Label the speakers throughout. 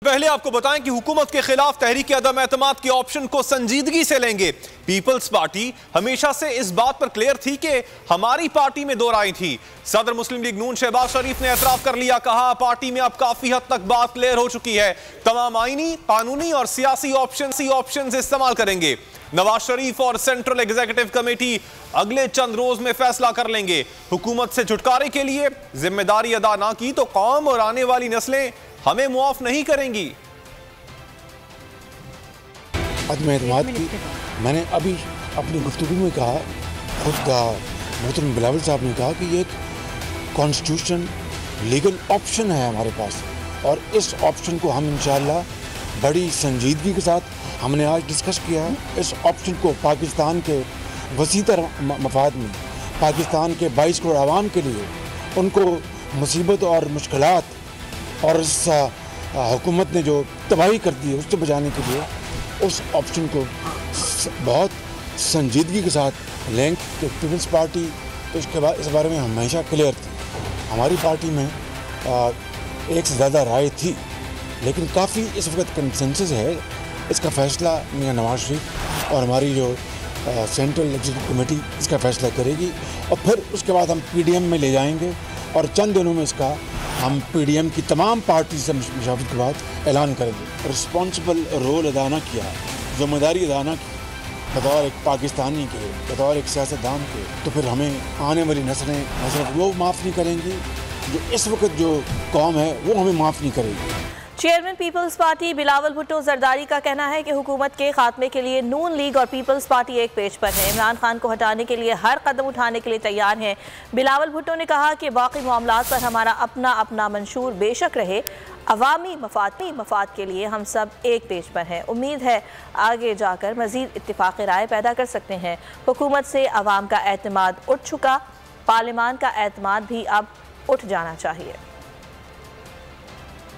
Speaker 1: पहले आपको बताएं कि हुकूमत के खिलाफ तहरीक अदम एतमाद के ऑप्शन को संजीदगी से लेंगे। पीपल्स पार्टी हमेशा से इस बात पर क्लियर थी कि हमारी पार्टी में दो राय थी। सदर मुस्लिम लीग नून शहबाज शरीफ ने एतराफ कर लिया, कहा पार्टी में अब काफी हद तक बात क्लियर हो चुकी है, तमाम आईनी, कानूनी और सियासी ऑप्शन इस्तेमाल करेंगे। नवाज शरीफ और सेंट्रल एग्जीक्यूटिव कमेटी अगले चंद रोज में फैसला कर लेंगे। हुकूमत से छुटकारे के लिए जिम्मेदारी अदा ना की तो कौम और आने वाली नस्लें हमें मुआफ नहीं करेंगी।
Speaker 2: अदम एतमाद की मैंने अभी अपनी गुफ्तगू में कहा, खुद का मोहतरम बिलावल साहब ने कहा कि ये एक कॉन्स्टिट्यूशन लीगल ऑप्शन है हमारे पास, और इस ऑप्शन को हम इंशाअल्लाह बड़ी संजीदगी के साथ हमने आज डिस्कस किया है। इस ऑप्शन को पाकिस्तान के वसीतर मफाद में, पाकिस्तान के 22 करोड़ आवाम के लिए, उनको मुसीबत और मुश्किलात और इस हुकूमत ने जो तबाही कर दी है उससे बचाने के लिए उस ऑप्शन को बहुत संजीदगी के साथ लेंगे। पीपल्स पार्टी तो इसके बाद इस बारे में हमेशा क्लियर थी। हमारी पार्टी में एक से ज़्यादा राय थी, लेकिन काफ़ी इस वक्त कंसेंसस है। इसका फ़ैसला मियां नवाज शरीफ और हमारी जो सेंट्रल एग्जीक्यूटिव कमेटी इसका फ़ैसला करेगी, और फिर उसके बाद हम PDM में ले जाएंगे और चंद दिनों में इसका हम PDM की तमाम पार्टी से मशावरत के बाद ऐलान करेंगे। रिस्पॉन्सिबल रोल अदा न किया, जिम्मेदारी अदा न की बतौर एक पाकिस्तानी के, बतौर एक सियासतदान के, तो फिर हमें आने वाली नस्लें वो माफ़ नहीं करेंगी, जो इस वक्त जो कौम है वो हमें माफ़ नहीं करेगी।
Speaker 3: चेयरमैन पीपल्स पार्टी बिलावल भुट्टो जरदारी का कहना है कि हुकूमत के खात्मे के लिए नून लीग और पीपल्स पार्टी एक पेज पर है। इमरान खान को हटाने के लिए हर कदम उठाने के लिए तैयार हैं। बिलावल भुट्टो ने कहा कि बाकी मामलात पर हमारा अपना अपना मंशूर बेशक रहे, अवामी मफाद के लिए हम सब एक पेज पर हैं। उम्मीद है आगे जाकर मज़ीद इत्तिफाक़ राय पैदा कर सकते हैं। हुकूमत से अवाम का एतमाद उठ चुका, पार्लियामान का एतमाद भी अब उठ जाना चाहिए।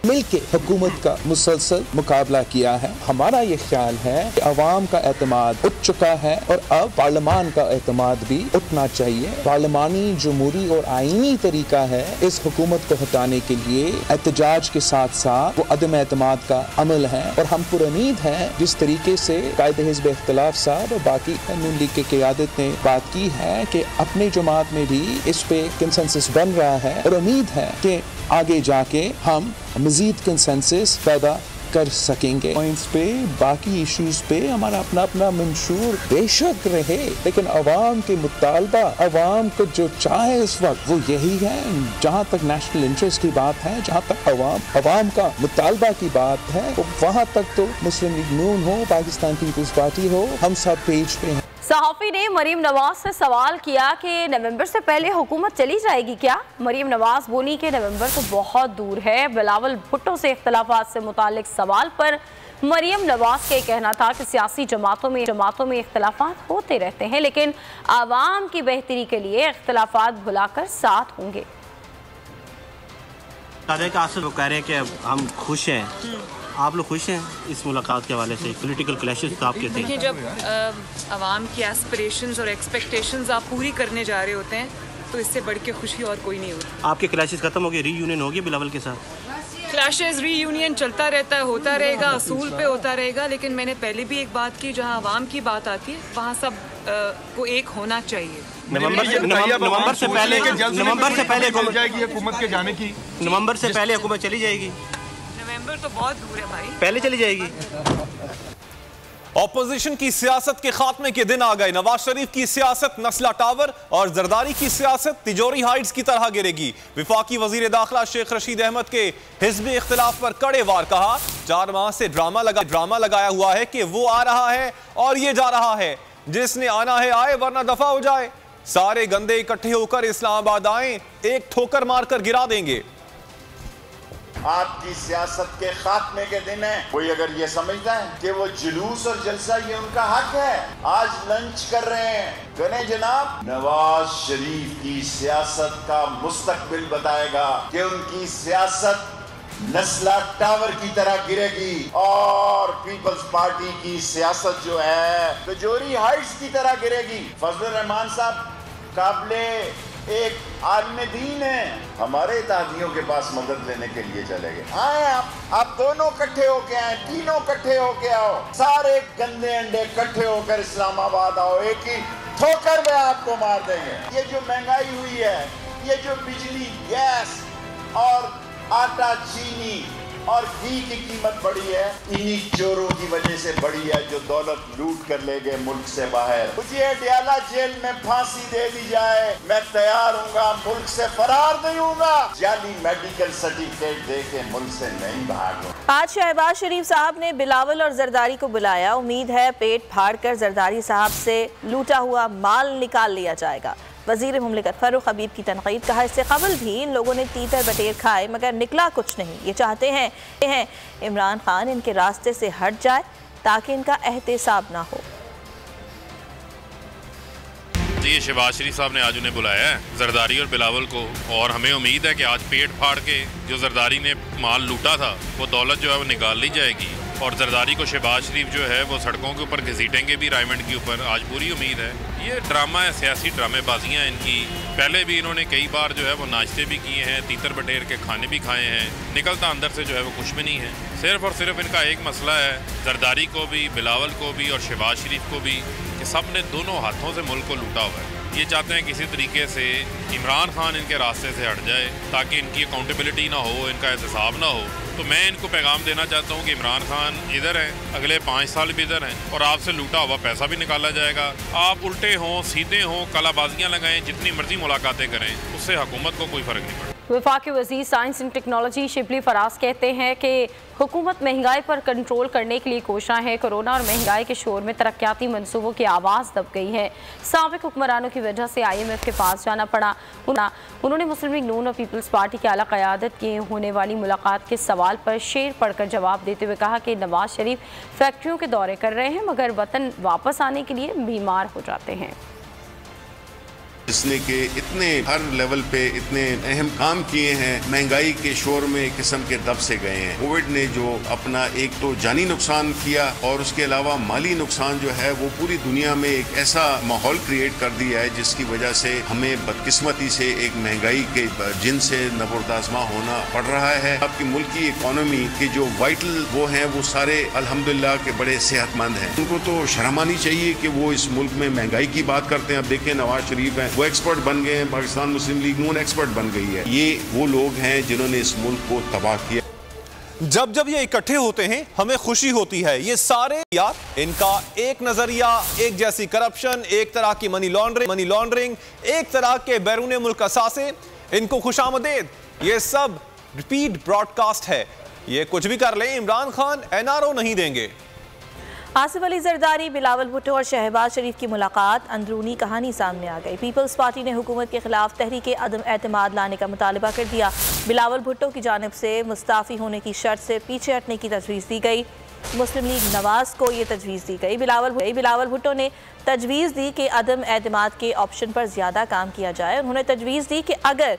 Speaker 4: मिलके हुकूमत का मुसलसल मुकाबला किया है। हमारा ये ख्याल है कि अवाम का एतमाद उठ चुका है और अब पार्लियामान का एतमाद भी उठना चाहिए। पार्लियामानी जमहूरी और आईनी तरीका है इस हुकूमत को हटाने के लिए एहतजाज के साथ साथ वो अदम एतमाद का अमल है, और हम पुरुमीद हैं जिस तरीके से कायदे हिज़्ब इख्तिलाफ साहब और बाकी नून लीग के क़यादत ने बात की है कि अपनी जमात में भी इस पे कंसेंसस बन रहा है, और उम्मीद है कि आगे जाके हम मज़ीद कंसेंसस पैदा कर सकेंगे। पॉइंट्स पे, बाकी इश्यूज पे हमारा अपना अपना मंशूर बेशक रहे, लेकिन अवाम के मुतालबा, अवाम को जो चाहे इस वक्त वो यही है। जहाँ तक नेशनल इंटरेस्ट की बात है, जहाँ तक अवाम का मुतालबा की बात है, वहाँ तक तो मुस्लिम लीग नून हो, पाकिस्तान पीपल्स पार्टी हो, हम सब पेज पे हैं।
Speaker 3: सहाफ़ी ने मरीम नवाज से सवाल किया कि नवंबर से पहले हुकूमत चली जाएगी क्या? मरीम नवाज बोली कि नवंबर तो बहुत दूर है। बिलावल भुट्टो से इख्तलाफात से मुतालिक सवाल पर मरीम नवाज का कहना था कि सियासी जमातों में इख्तलाफात होते रहते हैं, लेकिन आवाम की बेहतरी के लिए इख्तलाफात भुलाकर साथ होंगे।
Speaker 5: वो कह रहे हैं कि हम खुश हैं, आप लोग खुश हैं इस मुलाकात के हवाले से? पॉलिटिकल क्लैशेस तो आपके थे।
Speaker 6: देखिए, जब आवाम की एस्पिरेशंस और एक्सपेक्टेशंस आप पूरी करने जा रहे होते हैं तो इससे बढ़ के खुशी और कोई नहीं होती।
Speaker 5: आपके क्लैशेस खत्म हो गए, रीयूनियन हो गया बिलावल के साथ?
Speaker 6: क्लैशेस रीयूनियन चलता रहता है, होता रहेगा, असूल पे होता रहेगा, लेकिन मैंने पहले भी एक बात की, जहाँ आवाम की बात आती है वहाँ सब को एक होना चाहिए।
Speaker 5: नवंबर से पहले हुकूमत के जाने की, नवंबर से पहले हुकूमत चली जाएगी? नवंबर तो बहुत दूर है भाई, पहले चली जाएगी।
Speaker 1: ऑपोजिशन की सियासत के खात्मे के दिन आ गए। नवाज शरीफ की सियासत नस्ला टावर और जरदारी की सियासत तिजोरी हाइट्स की तरह गिरेगी। विफाकी वजीर दाखिला शेख रशीद अहमद के हिज़्ब इख्तिलाफ पर कड़े वार, कहा 4 माह से ड्रामा लगाया हुआ है कि वो आ रहा है और ये जा रहा है, जिसने आना है आए वरना दफा हो जाए। सारे गंदे इकट्ठे होकर इस्लामाबाद आए, एक ठोकर मारकर गिरा देंगे।
Speaker 7: आपकी सियासत के खात्मे के दिन है। कोई अगर ये समझता है कि वो जुलूस और जलसा ये उनका हक है, आज लंच कर रहे हैं, करें जनाब। नवाज शरीफ की सियासत का मुस्तकबिल बताएगा कि उनकी सियासत नस्ला टावर की तरह गिरेगी, और पीपल्स पार्टी की सियासत जो है तिजोरी हाइट्स की तरह गिरेगी। फजलुर रहमान साहब काबिले एक आलिम दीन है, हमारे दादियों के पास मदद लेने के लिए चले गए। आए आप दोनों इकट्ठे होके आए, तीनों इकट्ठे होके आओ, सारे गंदे अंडे इकट्ठे होकर इस्लामाबाद आओ, एक ही ठोकर में आपको मार देंगे। ये जो महंगाई हुई है, ये जो बिजली, गैस और आटा, चीनी और घी की कीमत बढ़ी है, इन्हीं चोरों की वजह से बढ़ी है जो दौलत लूट कर ले गए मुल्क से बाहर। मुझे अडयाला जेल में फांसी दे दी जाए, मैं तैयार हूँगा, मुल्क से फरार नहीं हूँगा, जाली मेडिकल सर्टिफिकेट दे के मुल्क से नहीं भागूंगा।
Speaker 3: आज शहबाज शरीफ साहब ने बिलावल और जरदारी को बुलाया। उम्मीद है पेट फाड़ कर जरदारी साहब से लूटा हुआ माल निकाल लिया जाएगा। वज़ीर मुमलिकत फारूक हबीब की तनकीद, कहा इससे कबल भी इन लोगों ने तीतर बटेर खाए मगर निकला कुछ नहीं। ये चाहते हैं इमरान खान इनके रास्ते से हट जाए ताकि इनका एहतसाब ना हो।
Speaker 8: ये शहबाज शरीफ साहब ने आज उन्हें बुलाया है, जरदारी और बिलावल को, और हमें उम्मीद है कि आज पेट फाड़ के जो जरदारी ने माल लूटा था वो दौलत जो है वो निकाल ली जाएगी और जरदारी को शहबाज शरीफ जो है वो सड़कों के ऊपर घसीटेंगे भी रायमंड के ऊपर। आज पूरी उम्मीद है। ये ड्रामा है, सियासी ड्रामेबाजियाँ इनकी। पहले भी इन्होंने कई बार जो है वो नाश्ते भी किए हैं, तीतर बटेर के खाने भी खाए हैं, निकलता अंदर से जो है वो कुछ भी नहीं है। सिर्फ और सिर्फ इनका एक मसला है, जरदारी को भी, बिलावल को भी और शहबाज शरीफ को भी, कि सब ने दोनों हाथों से मुल्क को लूटा हुआ है। ये चाहते हैं किसी तरीके से इमरान खान इनके रास्ते से हट जाए ताकि इनकी अकाउंटेबिलिटी ना हो, इनका एहतसाब ना हो। तो मैं इनको पैगाम देना चाहता हूँ कि इमरान खान इधर हैं, अगले 5 साल भी इधर हैं और आपसे लूटा हुआ पैसा भी निकाला जाएगा। आप उल्टे हों, सीधे हों, कलाबाजियाँ लगाएं, जितनी मर्जी मुलाकातें करें, उससे हुकूमत को कोई फ़र्क नहीं पड़ता।
Speaker 9: वफाकी वज़ीर science and technology Shibli Faraz कहते हैं कि हुकूमत महंगाई पर कंट्रोल करने के लिए कोशा है। कोरोना और महंगाई के शोर में तरक्याती मनसूबों की आवाज़ दब गई है। साबिक हुक्मरानों की वजह से IMF के पास जाना पड़ा। उन्होंने मुस्लिम लीग नून और पीपल्स पार्टी की आला क़यादत की होने वाली मुलाकात के सवाल पर शेर पढ़कर जवाब देते हुए कहा कि नवाज शरीफ फैक्ट्रियों के दौरे कर रहे हैं मगर वतन वापस आने के लिए बीमार हो जाते हैं।
Speaker 10: जिसने के इतने हर लेवल पे इतने अहम काम किए हैं, महंगाई के शोर में एक किस्म के दब से गए हैं। कोविड ने जो अपना एक तो जानी नुकसान किया और उसके अलावा माली नुकसान जो है वो पूरी दुनिया में एक ऐसा माहौल क्रिएट कर दिया है जिसकी वजह से हमें बदकिस्मती से एक महंगाई के जिन से नबुर्दाज़मा होना पड़ रहा है। आपकी मुल्क की इकोनॉमी के जो वाइटल वो हैं वो सारे अल्हम्दुलिल्लाह के बड़े सेहतमंद हैं। उनको तो शर्म आनी चाहिए कि वो इस मुल्क में महंगाई की बात करते हैं। अब देखें नवाज शरीफ हैं, वो एक्सपर्ट बन गए हैं, पाकिस्तान मुस्लिम लीग नून एक्सपर्ट बन गई है। ये वो लोग हैं जिन्होंने इस मुल्क को तबाह किया।
Speaker 1: जब जब ये इकट्ठे होते हैं हमें खुशी होती है। ये सारे यार, इनका एक नजरिया, एक जैसी करप्शन, एक तरह की मनी लॉन्ड्रिंग, एक तरह के बैरून मुल्क असासे, इनको खुशामदेद। ये सब रिपीट ब्रॉडकास्ट है। ये कुछ भी कर लें, इमरान खान NRO नहीं देंगे।
Speaker 3: आसिफ अली जरदारी, बिलावल भुट्टो और शहबाज शरीफ की मुलाकात, अंदरूनी कहानी सामने आ गई। पीपल्स पार्टी ने हुकूमत के खिलाफ तहरीक अदम एतमाद लाने का मुतालबा कर दिया। बिलावल भुट्टो की जानिब से मुस्ताफ़ी होने की शर्त से पीछे हटने की तजवीज़ दी गई। मुस्लिम लीग नवाज को ये तजवीज़ दी गई। बिलावल भुट्टो ने तजवीज़ दी कि अदम एतमाद के ऑप्शन पर ज़्यादा काम किया जाए। उन्होंने तजवीज़ दी कि अगर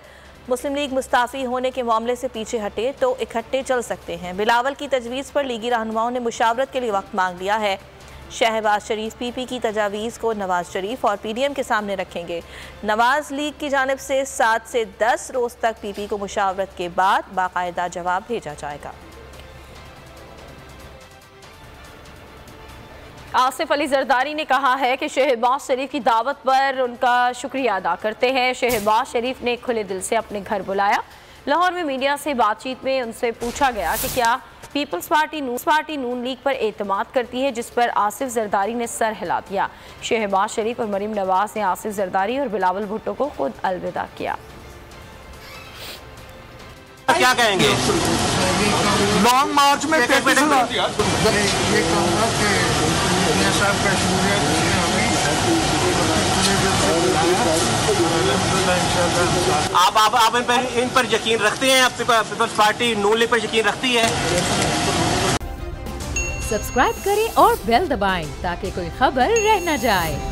Speaker 3: मुस्लिम लीग मुस्ताफ़ी होने के मामले से पीछे हटे तो इकट्ठे चल सकते हैं। बिलावल की तजवीज़ पर लीगी रहनुमाओं ने मुशावरत के लिए वक्त मांग लिया है। शहबाज शरीफ PP की तजावीज़ को नवाज शरीफ और PDM के सामने रखेंगे। नवाज लीग की जानिब से 7 से 10 रोज़ तक PP को मुशावरत के बाद बाकायदा जवाब भेजा जाएगा।
Speaker 9: आसिफ अली जरदारी ने कहा है कि शहबाज शरीफ की दावत पर उनका शुक्रिया अदा करते हैं। शहबाज शरीफ ने खुले दिल से अपने घर बुलाया। लाहौर में मीडिया से बातचीत में उनसे पूछा गया कि क्या पीपल्स पार्टी नून लीग पर एतमाद करती है, जिस पर आसिफ जरदारी ने सर हिला दिया। शहबाज शरीफ और मरीम नवाज ने आसिफ जरदारी और बिलावल भुट्टो को खुद अलविदा किया।
Speaker 5: क्या कहेंगे?
Speaker 11: लॉन्ग मार्च में
Speaker 5: आप इन पर यकीन रखते हैं? आप पीपल्स पार्टी नून लीग पर यकीन रखती है?
Speaker 12: सब्सक्राइब करें और बेल दबाएं ताकि कोई खबर रह न जाए।